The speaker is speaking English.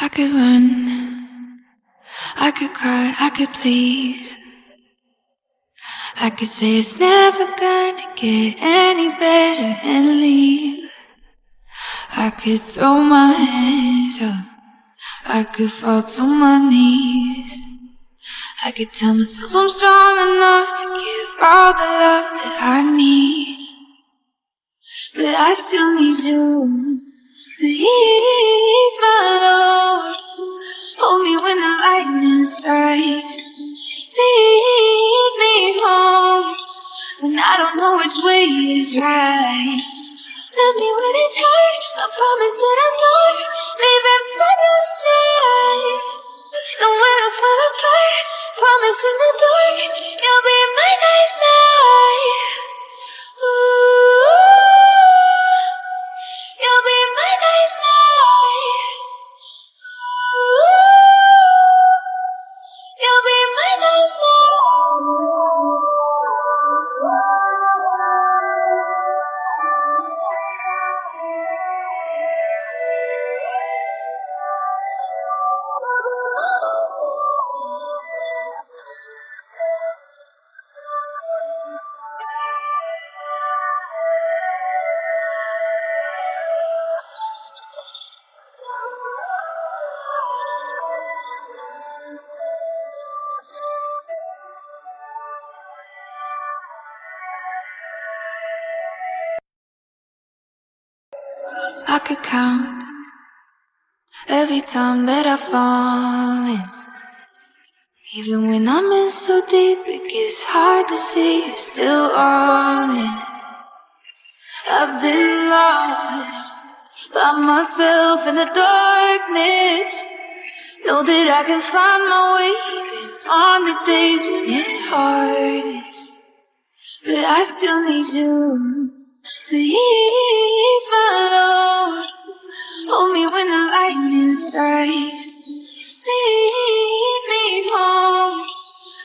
I could run, I could cry, I could plead. I could say it's never gonna get any better and leave. I could throw my hands up, I could fall to my knees. I could tell myself I'm strong enough to give all the love that I need. But I still need you to ease my load. Hold me when the lightning strikes. Lead me home when I don't know which way is right. Love me when it's hard. I promise that I'm not leaving from your side. And when I fall apart, promise in the dark you'll be my nightlight. Ooh, you'll be my nightlight. Ooh, you'll be my nightlight. I could count every time that I fall in. Even when I'm in so deep, it gets hard to see you're still all in. I've been lost by myself in the darkness. Know that I can find my way even on the days when it's hardest. But I still need you to ease my load. Hold me when the lightning strikes.